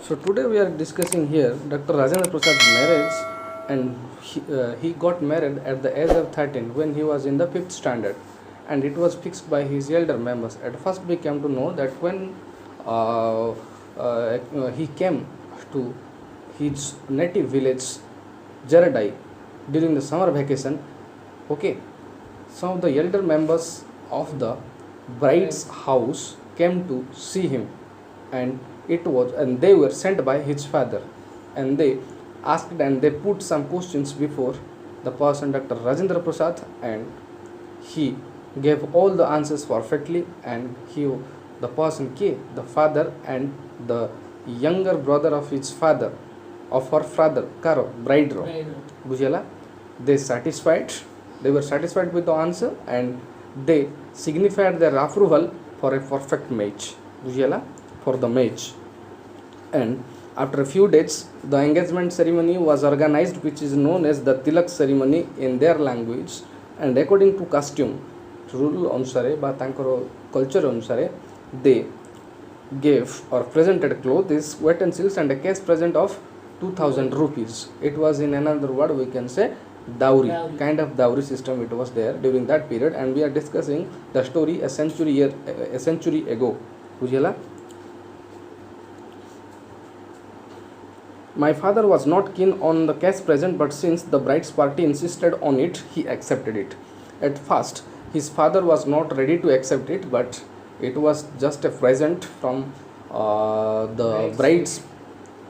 So today we are discussing here Dr. Rajendra Prasad's marriage, and he got married at the age of 13 when he was in the 5th standard, and it was fixed by his elder members. At first we came to know that when he came to his native village Jaradai during the summer vacation, okay, some of the elder members of the bride's house came to see him, and they were sent by his father, and they asked and they put some questions before the person Dr. Rajendra Prasad, and he gave all the answers perfectly, and the person K, the father and the younger brother of his father, of her father Karo bride ro bujela, they were satisfied with the answer, and they signified their approval for a perfect match bujela, for the match. And after a few days the engagement ceremony was organized, which is known as the tilak ceremony in their language, and according to costume rule अनुसारे बा तांकर culture अनुसारे they gave or presented clothes, utensils and a cash present of 2000 rupees. It was, in another word we can say, dowry. Kind of dowry system it was there during that period, and we are discussing the story a century ago bujhela. My father was not keen on the cash present, but since the bride's party insisted on it, he accepted it. At first his father was not ready to accept it, but it was just a present from the bride's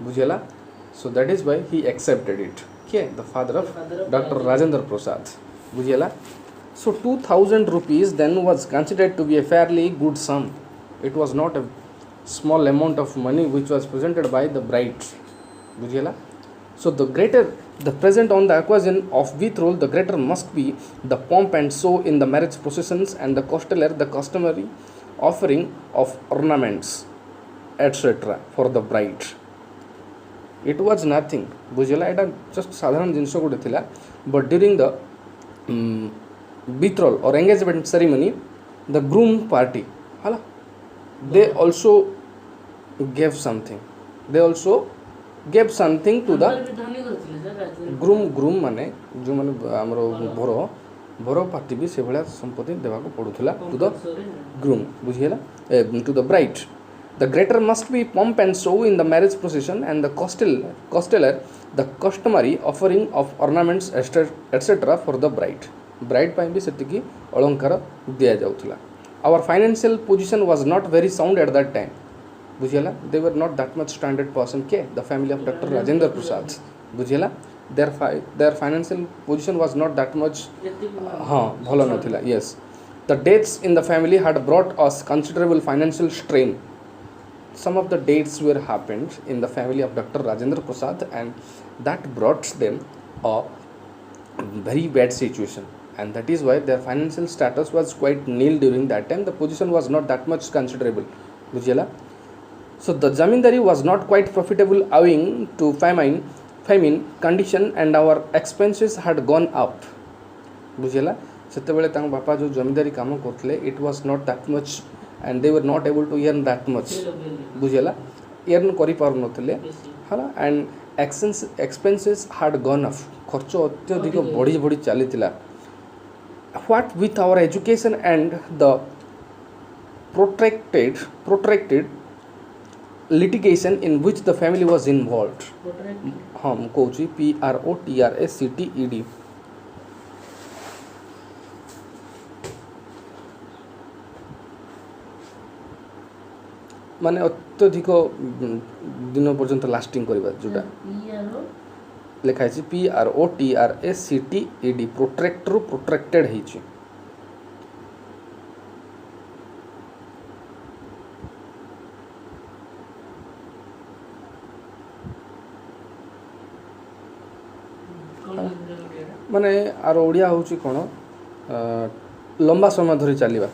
bujhela, so that is why he accepted it. Okay, the father of Dr. Rajendra Prasad bujhela. So 2000 rupees then was considered to be a fairly good sum. It was not a small amount of money which was presented by the bride bujhela. So the greater the present on the occasion of betrothal, the greater must be the pomp and show in the marriage processions, and the customary offering of ornaments etc. for the bride. It was nothing bujhela, it just sadharan jinso gote thila, but during the betrothal or engagement ceremony, the groom party hala, they also gave something to the groom माने जो माने हमरो भरो party भी से भला संपत्ति देवा को पड़ुथला to the groom बुझियला to the bride. The greater must be pomp and show in the marriage procession, and the costeller the customary offering of ornaments etc. for the bride ପାଇଁ भी सेतिकी अलंकार दिया जाउथला. Our financial position was not very sound at that time bujhela. They were not that much standard person ke the family of Dr. Rajendra Prasad bujhela. Their financial position was not that much bhalo nathila. Yes, the deaths in the family had brought us considerable financial strain. Some of the deaths were happened in the family of Dr. Rajendra Prasad, and that brought them a very bad situation, and that is why their financial status was quite nil during that time. The position was not that much considerable bujhela. So the zamindari was not quite profitable owing to famine condition, and our expenses had gone up bujhela. सेतेबेले तांग बापा जो जमींदारी काम करथले, it was not that much, and they were not able to earn that much bujhela, earn करि पार नथले हाला, and expenses had gone up, खर्च अत्यधिक बढ़ी चलीथिला. What with our education and the protracted litigation in which the family was involved, हम कहूची PROTRACTED, माने अत्यधिक दिन पर्यंत लास्टिंग करबा जोटा लिखा है PROTRACTED प्रोट्रैक्टेड ହେଇଛି. माने आर ओडिया होची कोन लंबा समय धरि चलीबा.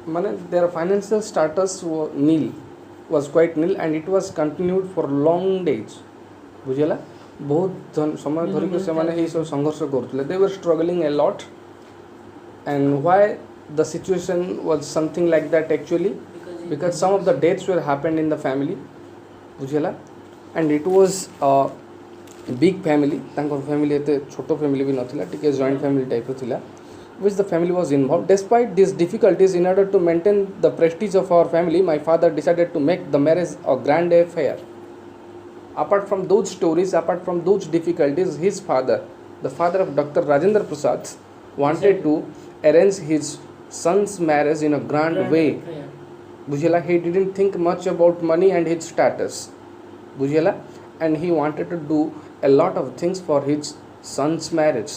माने their financial status was quite nil, and it was continued for long days बुझेला. बहुत समय धरि के से माने ए सब संघर्ष करथले. They were struggling a lot, and why the situation was something like that actually, because some of the deaths were happened in the family, बुझेला, and it was a big family. तांकर family एते छोटो family भी नथिला, टिके joint family type रो थिला, which the family was involved. Despite these difficulties, in order to maintain the prestige of our family, my father decided to make the marriage a grand affair. Apart from those stories, apart from those difficulties, his father, the father of Dr. Rajendra Prasad, wanted to arrange his son's marriage in a grand way. Bujela, he didn't think much about money and his status. Bujela, and he wanted to do a lot of things for his son's marriage.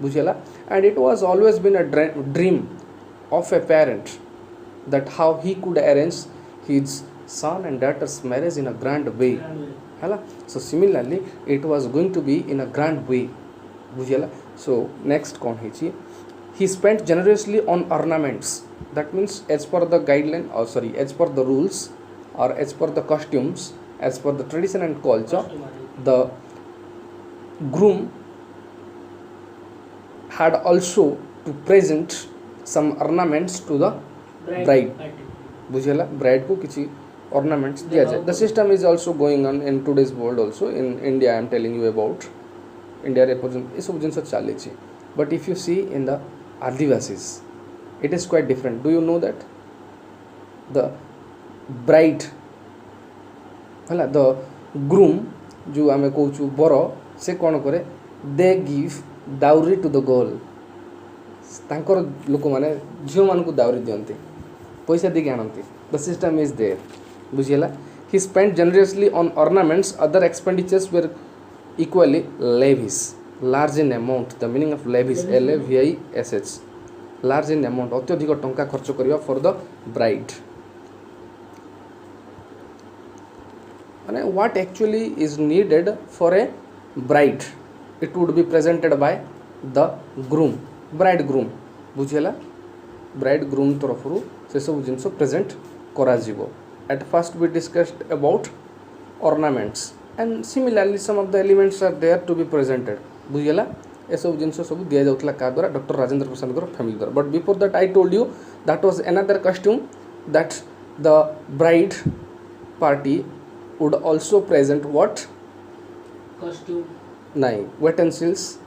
Bujela, and it was always been a dream of a parent that how he could arrange his son and daughter's marriage in a grand way. So similarly, it was going to be in a grand way. Bujela. So next kon hichi, he spent generously on ornaments. That means as per the guideline, or sorry, as per the rules, or as per the costumes, as per the tradition and culture, the groom had also to present some ornaments to the bride. Bujela, bride ko kichi ornaments diya jaye. The system is also going on in today's world also. In India, I am telling you about India represent is सब जिनसे चाले ची. But if you see in the Adivasis, it is quite different. Do you know that the bride, hala, the groom, जो आमे कहूचु बरो, से कौन करे, they give dowry to the girl. तांकर लोक माने झियो मान को dowry दियंती, पैसा दी आनंती. The system is there. बुझियला. He spent generously on ornaments. Other expenditures were equally lavish, large in amount. The meaning of lavish, L-A-V-I-S-H, large in amount. अत्यधिक टंका खर्च करिया for the bride. And what actually is needed for a bride, it would be presented by the groom, bridegroom. बुझियला. Bridegroom तरफरु से सब जिनस present करा जिवो. At first we discussed about ornaments, and similarly some of the elements are there to be presented. बुझियला. ए सब जिनस सब दिया जाउतला का द्वारा doctor Rajendra Prasad को फैमिली द्वारा. But before that I told you that was another costume, that the bride party would also present what? Costume. Nahi, utensils,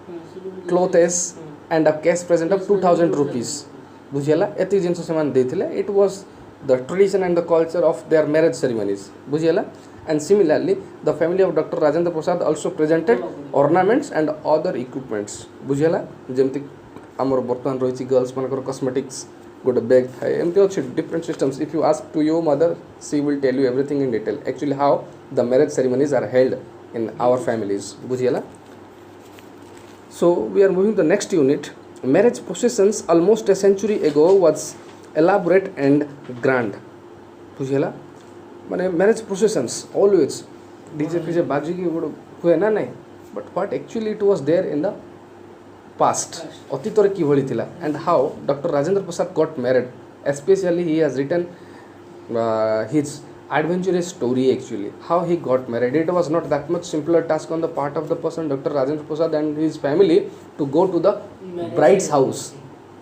clothes, and a cash present of 2000 rupees. बुझियला. एति जिनस समान देथिले. It was the tradition and the culture of their marriage ceremonies. बुझियला. And similarly, the family of Dr. Rajendra Prasad also presented ornaments and other equipments. बुझियला. जेमति हमर बर्तमान रहिछि girls मानकर cosmetics, गोटे bag थाए, एमति अछि different systems. If you ask to your mother, she will tell you everything in detail. Actually how the marriage ceremonies are held in our families. बुझियला. So we are moving to the next unit. Marriage processions almost a century ago was elaborate and grand. बुझियला. माने marriage processions always DJ PJ बाजी की हुए ना नहीं, but what actually it was there in the past, अतीतर की भली थिला, and how Dr. Rajendra Prasad got married. Especially he has written his adventurous story actually, how he got married. It was not that much simpler task on the part of the person Dr. Rajendra Prasad and his family to go to the bride's house.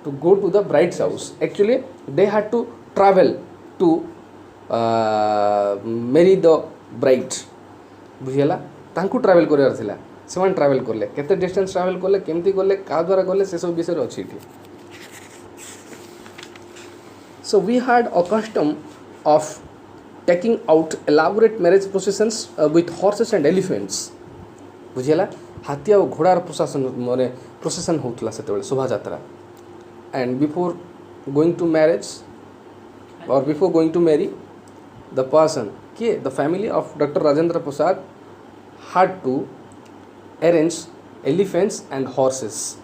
To go to the bride's house. Actually, they had to travel to marry the bride. बुझियला. तांकु travel करियार थिला. सेवन travel करले. केते distance travel करले, केमती करले, का द्वारा करले, से सब विषय अछि थी. So we had a custom of taking out elaborate marriage processions with horses and elephants. बुझियला. हाथी और घोड़ा र प्रशासन माने प्रोसेशन होतला सेतेबेले शोभा यात्रा. And before going to marriage or before going to marry, the person, the family of Dr. Rajendra Prasad had to arrange elephants and horses.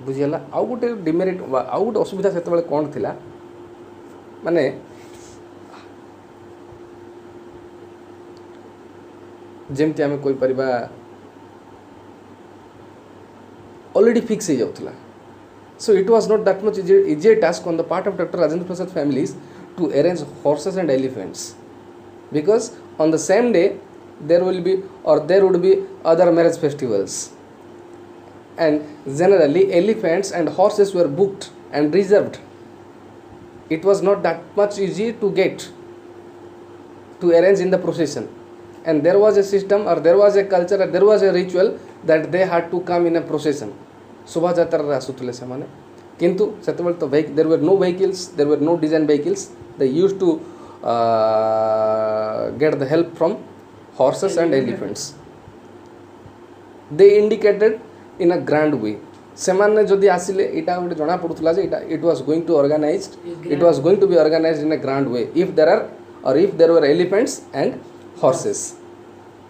बुझियला. आउ गोटे demerit, आउ गोटे असुविधा सेतेबेले कोन थिला, माने जेमति आमे कोइ परिबा already fix हो जाउतला. So it was not that much easier task on the part of Dr. Rajendra Prasad families to arrange horses and elephants, because on the same day there would be other marriage festivals, and generally elephants and horses were booked and reserved it was not that much easy to get to arrange in the procession, and there was a system or there was a culture or there was a ritual that they had to come in a procession. शोभा यात्रा आसुले से माने किंतु सेतबेले तो there were no vehicles, there were no design vehicles. They used to get the help from horses and elephants. They indicated in a grand way. ସେମାନେ ଯଦି ଆସିଲେ ଏଇଟା ଗୋଟେ ଜଣା ପଡୁଥିଲା ଯେ it was going to organized, it was going to be organized in a grand way if there were elephants and horses.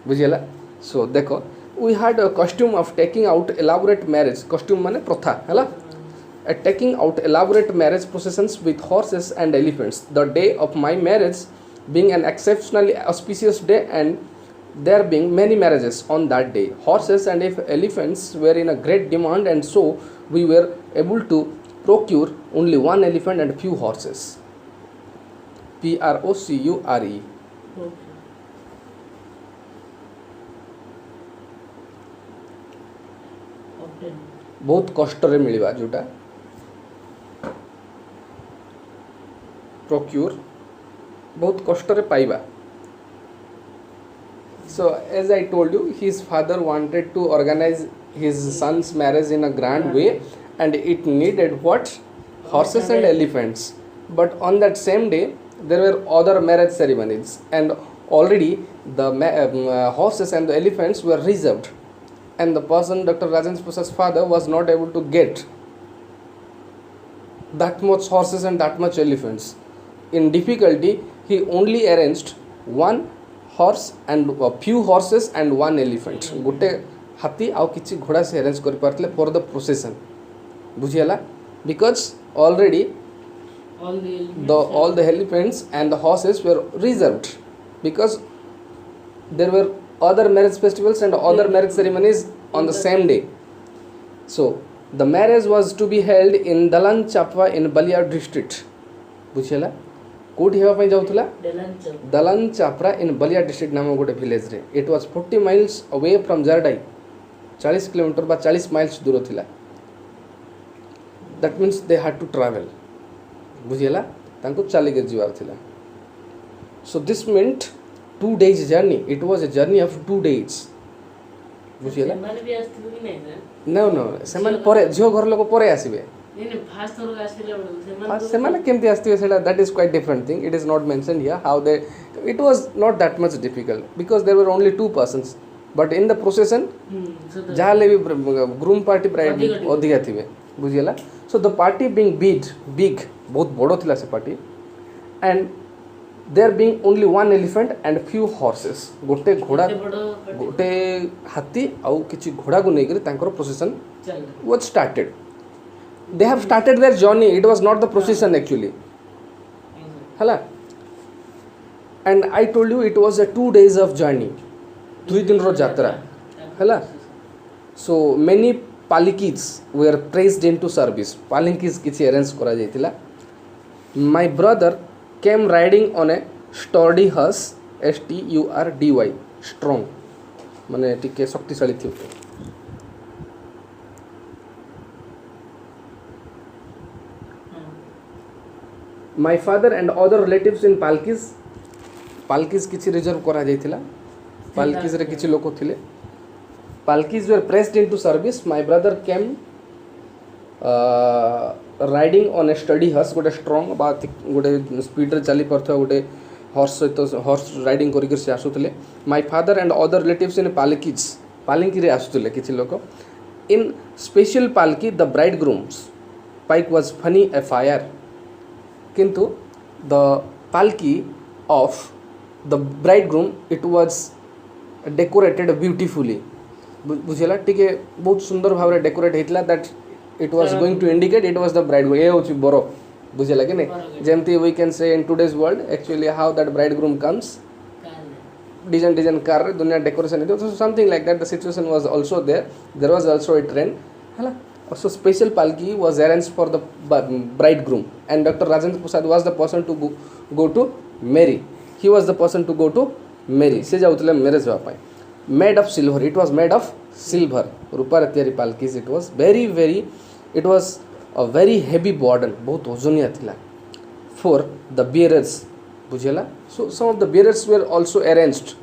बुझिला? So देखो, we had a costume of taking out elaborate marriage. Costume माने प्रथा हैला? Taking out elaborate marriage processions with horses and elephants. The day of my marriage being an exceptionally auspicious day, and there being many marriages on that day, horses and elephants were in a great demand, and so we were able to procure only one elephant and few horses. Procure. बहुत कष्ट रे मिलवा जोटा procure बहुत कष्ट रे पाइबा. So as I told you, his father wanted to organize his son's marriage in a grand way, and it needed what? Horses and elephants. But on that same day there were other marriage ceremonies, and already the horses and the elephants were reserved, and the person, Dr. Rajendra Prasad's father, was not able to get that much horses and that much elephants. In difficulty, he only arranged one horse and a few horses and one elephant. गोटे हाथी आउ किछि घोड़ा से arrange कर Parle for the procession. बुझियला? Because already all the elephants and the horses were reserved, because there were other marriage festivals and other marriage ceremonies on the same day. So the marriage was to be held in Dalan Chapwa in Balia district. बुझियला? कोठी हेबा पई जाउथला दलन चापरा इन Ballia district नाम गोटे village रे. It was 40 miles away from जरडाई. 40 kilometre बा 40 miles दूर थिला. That means they had to travel. बुझियला? तांको चली के जीवार थिला. So this meant 2 days journey. It was a journey of 2 days. बुझियला? सेमान भी आस्थिबे कि नै ना? नो सेमान परे झियो घर लोक परे आसीबे. ସେମାନେ କେମିତି ଆସିଥିବେ ସେଇଟା that is quite different thing. It is not mentioned here how they. It was not that much difficult because there were only 2 persons, but in the procession ଯାହାଲେ ବି groom party bride ଅଧିକା ଥିବେ. ବୁଝିଗଲା? So the party being big ବହୁତ ବଡ଼ ଥିଲା ସେ party, and there being only one elephant and few horses. गोटे घोड़ा गोटे हाथी ଆଉ କିଛି ଘୋड़ाକୁ ନେଇକରି ତାଙ୍କର procession was started. They have started their journey. It was not the procession actually. Hala? And I told you it was a 2 days of journey. 2 दिन रो यात्रा. Hala? So many palikis were placed into service. Palikis किछि arrange करा जायतिला. My brother came riding on a sturdy horse. STURDY. Strong. माने टिके शक्तिशाली थियो. My father and other relatives in palkis किछि reserve करा जायतिला. palkis रे किछि लोक थिले. palkis were pressed into service. My brother came riding on a sturdy horse. गोटे स्ट्रांग बा गोटे स्पीड रे चली परथवा गोटे हॉर्स राइडिंग करिक से आसुतले. My father and other relatives in पालकी रे आसुतले किछि लोक. In special palki the bridegroom's pike was funny a fire. किंतु the palki of the bridegroom, it was decorated beautifully. बुझिला? टिके बहुत सुंदर भाव रे decorate हेतला that it was going to indicate it was the bridegroom. ए होची बरो. बुझिला कि नै? जेमती we can say in today's world actually how that bridegroom comes design car रे दुनिया डेकोरेशन हेतो. So something like that the situation was also there. There was also a trend. हला? So special palki was arranged for the bridegroom, and Dr. Rajendra Prasad was the person to go to marry. He was the person to go to marry. Se jautile marriage va pai. Made of silver. It was made of silver. Rupa ratiyari palkis. It was it was a very heavy burden. बहुत ओजनिया थिला. for the bearers बुझेला so some of the bearers were also arranged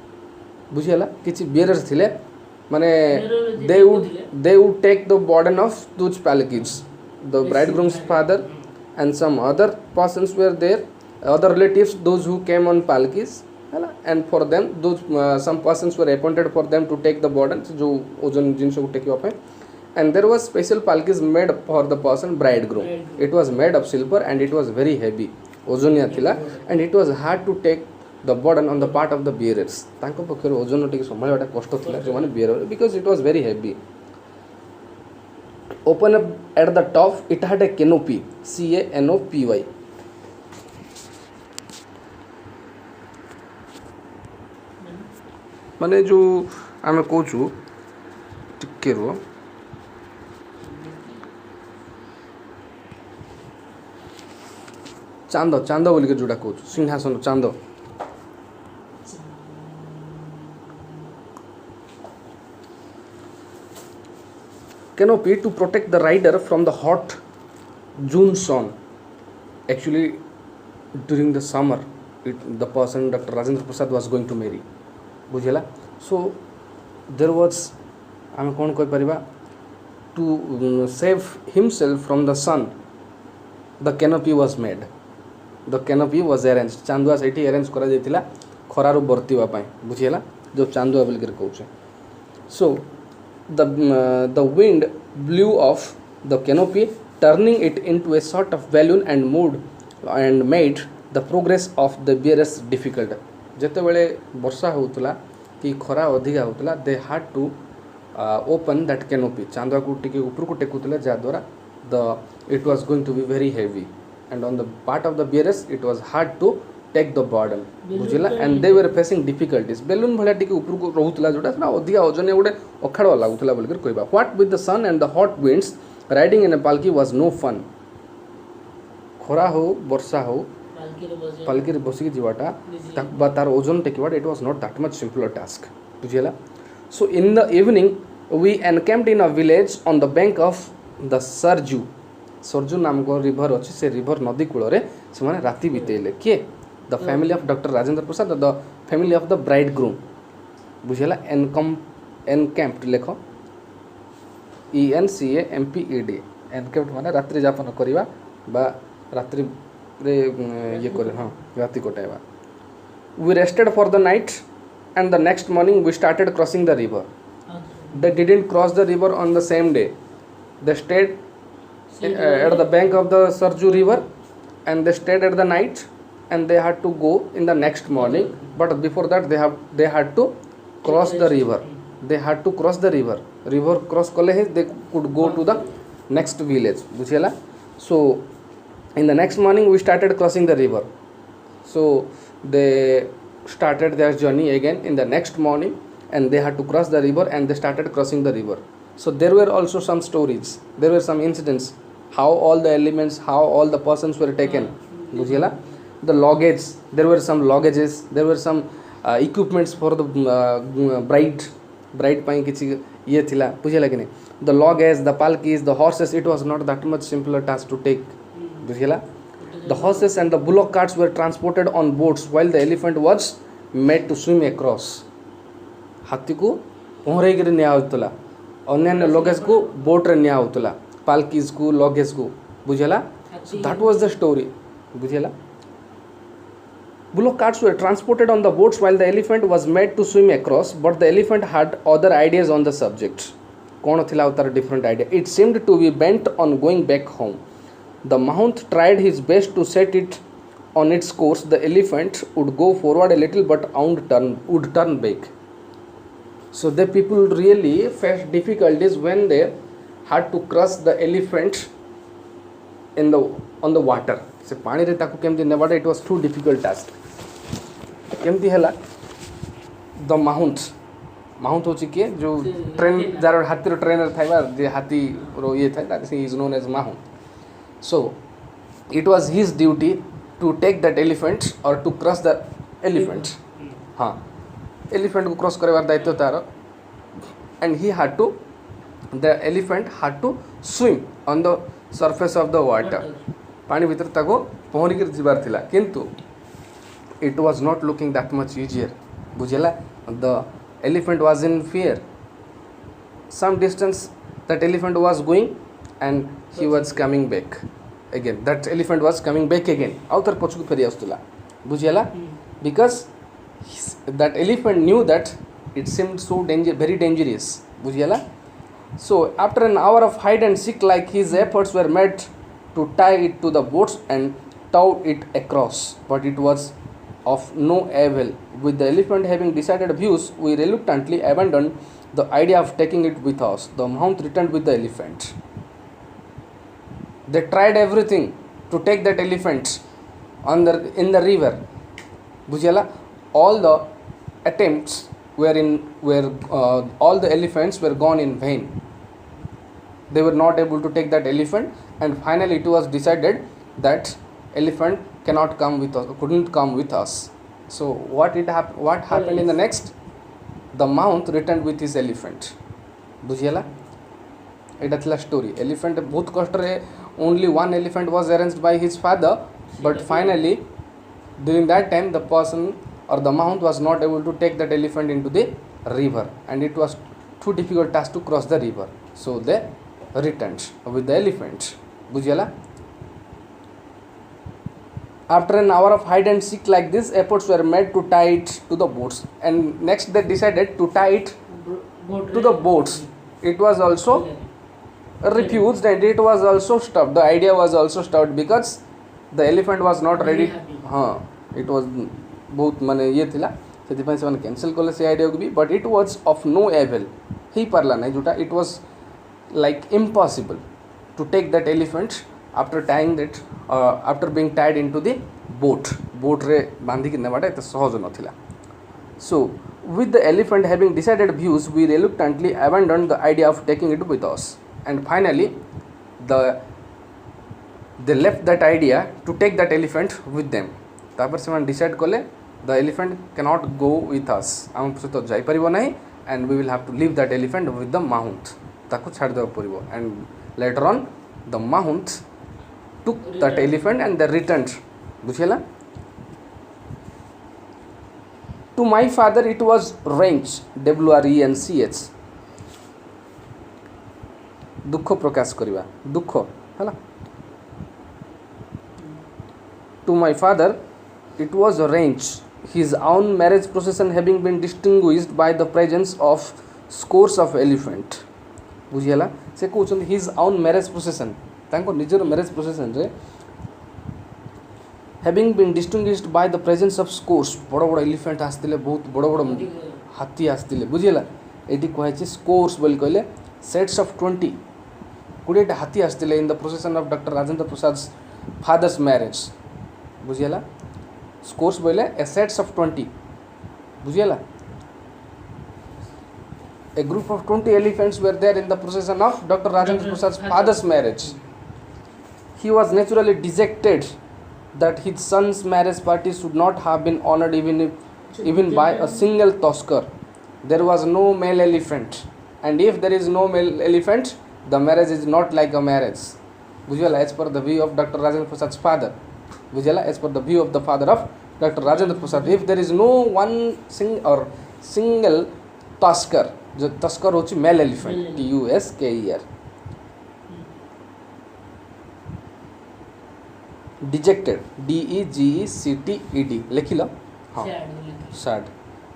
बुझेला किछि bearers थिले माने they would take the burden of those palanquins the bridegroom's father and some other persons were there other relatives those who came on palanquins and for them those some persons were appointed for them to take the burden जो ओजन जिनस को टेकिवा पे and there was special palanquins made for the person bridegroom it was made of silver and it was very heavy ओजनिया थिला and it was hard to take the burden on the part of the bearers तांको पक्षर ओजन टिके संभाळवाटा कष्ट थिला जो माने bearer because it was very heavy open up at the top it had a canopy canopy माने जो आमे कहूँ टिके रो चांद चांद बोल के जोड़ा कहूँ सिंहासन चांद canopy to protect the rider from the hot June sun actually during the summer the person Dr. Rajendra Prasad was going to marry बुझेला so there was आम कौन कह परिबा to save himself from the sun the canopy was made the canopy was arranged Chandua Sethi arrange करा जायतिला खरारु बर्तिवा पय बुझेला जो चांदुआ बोल के कहउछे so the wind blew off the canopy turning it into a sort of balloon and moved and made the progress of the bearers difficult जते बेले वर्षा होतला कि खरा अधिका होतला they had to open that canopy Chandua को टिके ऊपर को टेकुतला जा द्वारा the it was going to be very heavy and on the part of the bearers it was hard to take the burden बुझिला and they were facing difficulties balloon भला टिके ऊपर को रहउतला जोटा ना अधिका ओजन गुडे अखाड़वा लागुतला बोल के कहबा what with the sun and the hot winds riding in a palki was no fun खरा हो वर्षा हो पालकी रे बसिक जीवाटा बा तार ओजन टेकिवाटा it was not that much simpler task बुझिला so in the evening we encamped in a village on the bank of the Sarju नाम को river अच्छी से रिवर नदी कूल से माने राति बितेले किए the family of doctor Rajendra Prasad the family of the bridegroom बुझेला एनकैम्प्ड लेख ENCAMPED एनकैम्प्ड माने रात्रि यापन करवा बा रात्रि रे ये करे हां राति कटाइबा we rested for the night and the next morning we started crossing the river they didn't cross the river on the same day they stayed at the bank of the Sarju river and they stayed at the night and they had to go in the next morning but before that they had to cross the river river cross kale he they could go to the next village buchela so in the next morning we started crossing the river so they started their journey again in the next morning and they had to cross the river and they started crossing the river so there were also some stories there were some incidents how all the elements how all the persons were taken बुझिला the luggage there were some luggages there were some equipments for the bride ପାଇଁ କିଛି ये थिला बुझिला कि नहीं the luggage the palkis the horses it was not that much simpler task to take बुझिला the horses and the bullock carts were transported on boats while the elephant was made to swim across हाथी को पहरे के निया होतला अन्य luggage को boat रे निया होतला पालकीज को लगेज को बुझेला so that was the story बुझेला bullock carts were transported on the boats while the elephant was made to swim across but the elephant had other ideas on the subject कौन थिला उतार different idea it seemed to be bent on going back home the mahount tried his best to set it on its course the elephant would go forward a little but would turn back so the people really faced difficulties when they had to cross the elephant on the water से पानी रे ताकू केमती नेबाटा it was too difficult task केमती हैला the mount होची के जो ट्रेन जार हाथी रो ट्रेनर थाइबा जे हाथी रो ये था that is known as mount so it was his duty to take that elephant or to cross the elephant हाँ elephant को क्रॉस करवार दायित्व तार and the elephant had to swim on the surface of the water पानी भीतर ताको पहरिक जीवार थिला किंतु it was not looking that much easier बुझेला the elephant was in fear some distance that elephant was going and he was coming back again that elephant was coming back again आउ तार पछकु फेरी आस्तुला बुझेला because that elephant knew that it seemed so very dangerous बुझेला so after an hour of hide and seek like his efforts were made to tie it to the boats and tow it across but it was of no avail with the elephant having decided views we reluctantly abandoned the idea of taking it with us the Mahount returned with the elephant they tried everything to take that elephant in the river bujala all the attempts were all the elephants were gone in vain they were not able to take that elephant and finally it was decided that elephant cannot come with us couldn't come with us so what happened in the next the Mahount returned with his elephant बुझियला एटा थिला story elephant बहुत कष्ट रे only one elephant was arranged by his father but finally during that time the person or the Mahount was not able to take that elephant into the river and it was too difficult task to cross the river so they returned with the elephant बुझियला after an hour of hide and seek like this efforts were made to tie it to the boats and next they decided to tie it to the boats it was also refused and it was also stopped the idea was also stopped because the elephant was not ready it was बहुत माने ये थिला सेति पय से cancel करले से idea को भी but it was of no avail ही परला नै जोटा it was like impossible to take that elephant after tying that after being tied into the boat रे बांधी के नेबाटा एते सहज नथिला so with the elephant having decided views we reluctantly abandoned the idea of taking it with us and finally they left that idea to take that elephant with them तापर से decide कले the elephant cannot go with us आम सहित जाई परिबो नाही and we will have to leave that elephant with the Mahount ताको छाड़ देबो परिबो and later on the Mahount took that elephant and they returned बुझियला to my father it was wrench WRENCH दुख प्रकाश करिवा दुख हला to my father it was a wrench his own marriage procession having been distinguished by the presence of scores of elephant बुझियला से कहउछन his own marriage procession तांको निजर marriage procession रे having been distinguished by the presence of scores बड़ बड़ elephant आस्तिले बहुत बड़ बड़ हाथी आस्तिले बुझियला एटी कहै छै scores बोल कहले sets of 20 गुडेटा हाथी आस्तिले in the procession of Dr. Rajendra Prasad's father's marriage बुझियला scores बोले a sets of 20 बुझियला a group of 20 elephants were there in the procession of Dr. Rajendra Prasad's father's marriage he was naturally dejected that his son's marriage party should not have been honored even by a single tusker there was no male elephant and if there is no male elephant the marriage is not like a marriage बुझियला as per the view of Dr. Rajendra Prasad's father बुझियला as per the view of the father of Dr. Rajendra Prasad if there is no one single tusker जो tusker होची male elephant TUSKER dejected DEGECTED लिखिल हाँ sad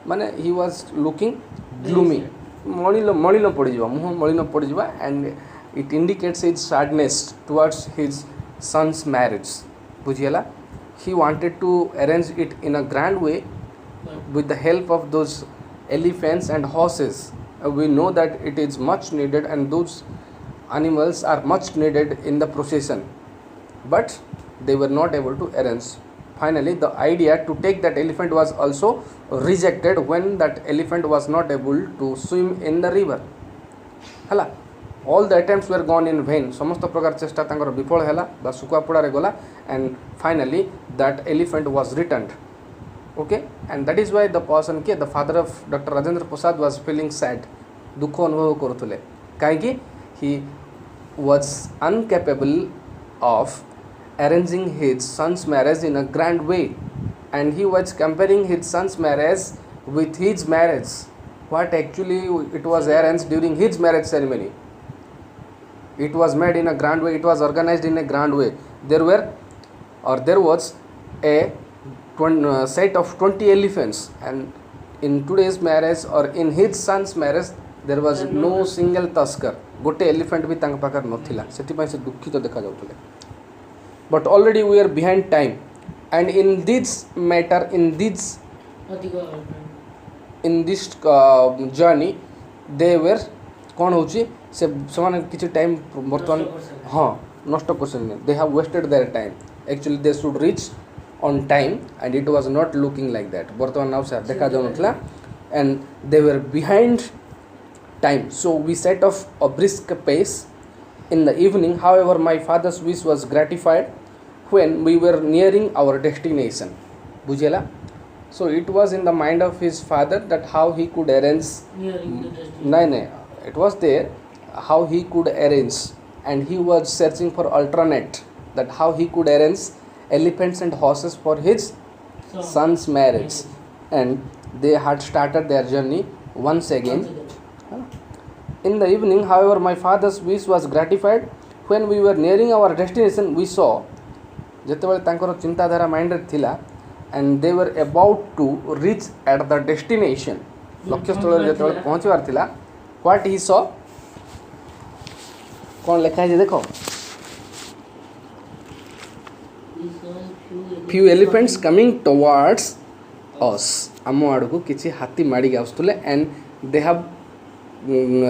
माने he was looking gloomy मलिन पड़ीजा मुह मलिन पड़ीजा and it indicates his sadness towards his son's marriage बुझियला he wanted to arrange it in a grand way with the help of those elephants and horses we know that it is much needed and those animals are much needed in the procession but they were not able to arrange finally the idea to take that elephant was also rejected when that elephant was not able to swim in the river hala all the attempts were gone in vain समस्त प्रकार चेष्टा तांकर विफल हैला बा सुकुआ पड़ा रे गला and finally that elephant was returned okay and that is why the person के the father of Dr. Rajendra Prasad was feeling sad दुख अनुभव करुथले काहे कि he was incapable of arranging his son's marriage in a grand way, and he was comparing his son's marriage with his marriage. What actually it was arranged during his marriage ceremony. It was made in a grand way, it was organized in a grand way. There was a set of 20 elephants, and in today's marriage or in his son's marriage there was no single tusker. गोटे elephant भी तांक पाखर नथिला, सेटिपाई से दुखित देखा जाउतले. But already we are behind time, and in this matter, in this journey they were कौन होची से समान किछि टाइम बर्तमान हाँ नष्ट करछन. They have wasted their time. Actually they should reach on time, and it was not looking like that. बर्तमान now से देखा जाउ नथला, and they were behind time. So we set off a brisk pace in the evening. However, my father's wish was gratified when we were nearing our destination. Bujela. So it was in the mind of his father that how he could arrange. No, it was there how he could arrange, and he was searching for alternate that how he could arrange elephants and horses for his son's marriage, and they had started their journey once again. In the evening, however, my father's wish was gratified when we were nearing our destination. We saw ଯେତେବେଳେ ତାଙ୍କର ଚିନ୍ତାଧାରା ମାଇଣ୍ଡରେ ଥିଲା, and they were about to reach at the destination. ଲକ୍ଷ୍ୟସ୍ଥଳରେ ଯେତେବେଳେ ପହଞ୍ଚିବାର ଥିଲା, what he saw, କ'ଣ ଲେଖା ହେଇଛି ଦେଖ. Few elephants coming towards us. ଆମ ଆଡ଼କୁ କିଛି ହାତୀ ମାଡ଼ିକି ଆସୁଥିଲେ, and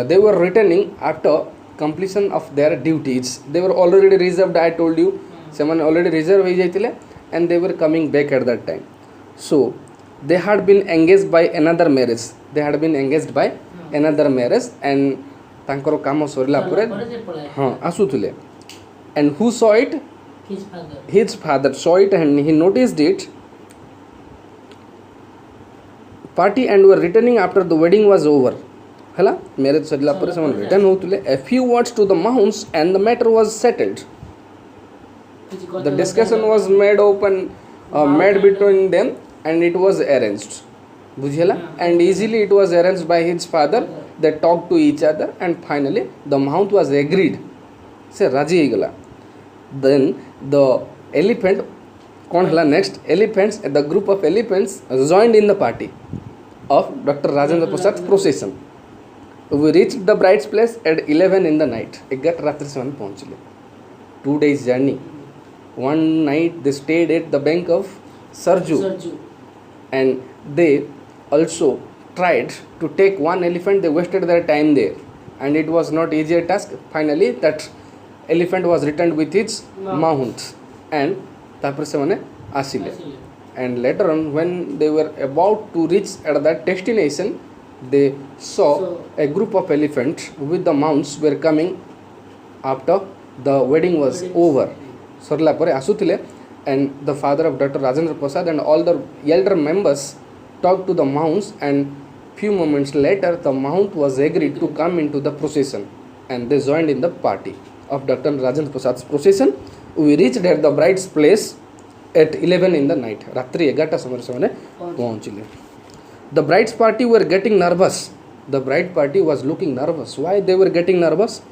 they were returning after completion of their duties. They were already reserved, I told you. ସେମାନେ already reserve ହେଇ ଯାଇଥିଲେ, and they were coming back at that time. So they had been engaged by another marriage. And ତାଙ୍କର କାମ ସରିଲା ପରେ ହଁ ଆସୁଥିଲେ. And who saw it? His father saw it, and he noticed it. Party and were returning after the wedding was over. ହେଲା marriage ସରିଲା ପରେ ସେମାନେ ରିଟର୍ନ ହେଉଥିଲେ. A few words to the mounts, and the matter was settled. The discussion was made between them, and it was arranged. बुझिला. And easily it was arranged by his father. They talked to each other, and finally the mount was agreed. से राजी हो गला. Then the elephant कौन हला next elephants, the group of elephants joined in the party of Dr. Rajendra Prasad's procession. We reached the bride's place at 11 in the night. 11 रात्रि से हम पहुँचले. 2 days journey. One night they stayed at the bank of Sarju, and they also tried to take one elephant. They wasted their time there, and it was not easy task. Finally that elephant was returned with its mount, and तापर से माने आसिले. And later on, when they were about to reach at that destination, they saw a group of elephants with the mounts were coming after the wedding was over. सरला परे आसुथिले, and the father of Dr. Rajendra Prasad and all the elder members talked to the mounts, and few moments later the mount was agreed to come into the procession, and they joined in the party of Dr. Rajendra Prasad's procession. We reached at the bride's place at 11 in the night. रात्रि 11 समय से मैंने पहुँचले. The bride's party were getting nervous. The bride party was looking nervous. Why they were getting nervous?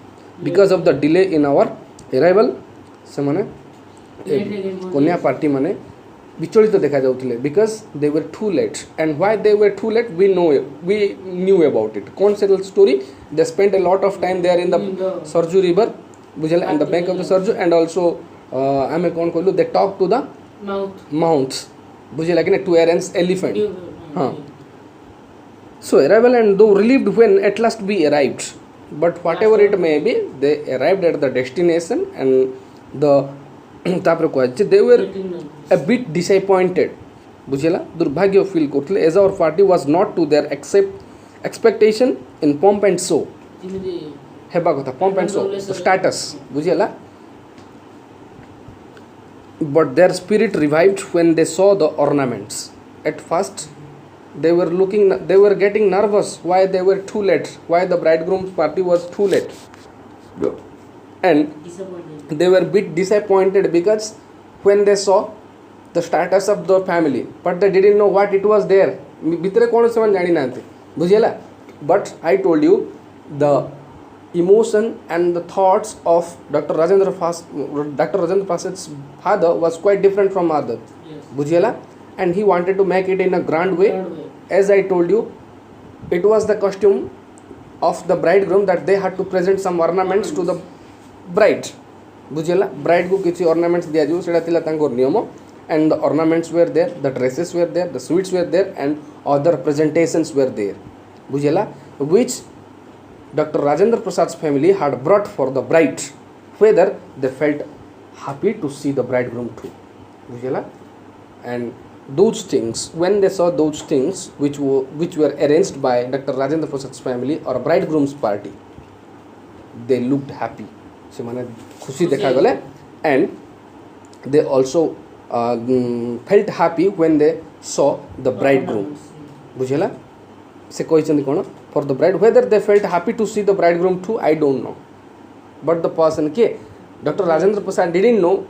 Because of the delay in our arrival. से मैंने कन्या party माने विचलित देखा जाउतले, because they were too late. And why they were too late, we knew about it. कौन से story? They spent a lot of time there in the Sarju river, बुझल, and the bank of the Sarju, and also हमें कौन कहलु, they talked to the mounts, बुझल, like to arrange elephant. हाँ. So arrival, and though relieved when at last we arrived, but whatever it may be, they arrived at the destination, and they were a bit disappointed. बुझेला, दुर्भाग्य feel करथले, as our party was not to their expectation in pomp and show. हेबा कथा pomp and show status, बुझेला. But their spirit revived when they saw the ornaments. At first they were getting nervous. Why they were too late? Why the bridegroom's party was too late? And they were a bit disappointed because when they saw the status of the family, but they didn't know what it was there. भितरे कौन से मन जानी नांते बुझेला. But I told you the emotion and the thoughts of Dr. Rajendra Prasad's father was quite different from other. Yes. बुझेला. And he wanted to make it in a grand way. As I told you, it was the costume of the bridegroom that they had to present some ornaments to the bride. बुझेला. Bride को किसी ornaments दिया जो सेटा तिला तांको नियम. And the ornaments were there, the dresses were there, the sweets were there, and other presentations were there. बुझेला. Which Dr. Rajendra Prasad's family had brought for the bride, whether they felt happy to see the bridegroom too. बुझेला. And those things, when they saw those things which were arranged by Dr. Rajendra Prasad's family or bridegroom's party, they looked happy. से माने खुशी देखा गले. And they also felt happy when they saw the bridegroom. बुझेला. से कोई चंद कोण for the bride, whether they felt happy to see the bridegroom too, I don't know. But the person के Dr. Rajendra Prasad didn't know,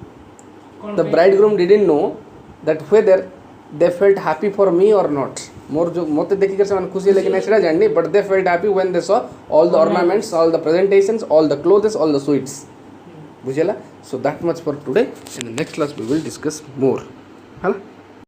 the bridegroom didn't know that whether they felt happy for me or not. मोर जो मोते देखी कर से खुशी लेकिन ऐसा जाननी, but they felt happy when they saw all the ornaments, all the presentations, all the clothes, all the sweets. बुझेला. So that much for today. In the next class we will discuss more. हाँ.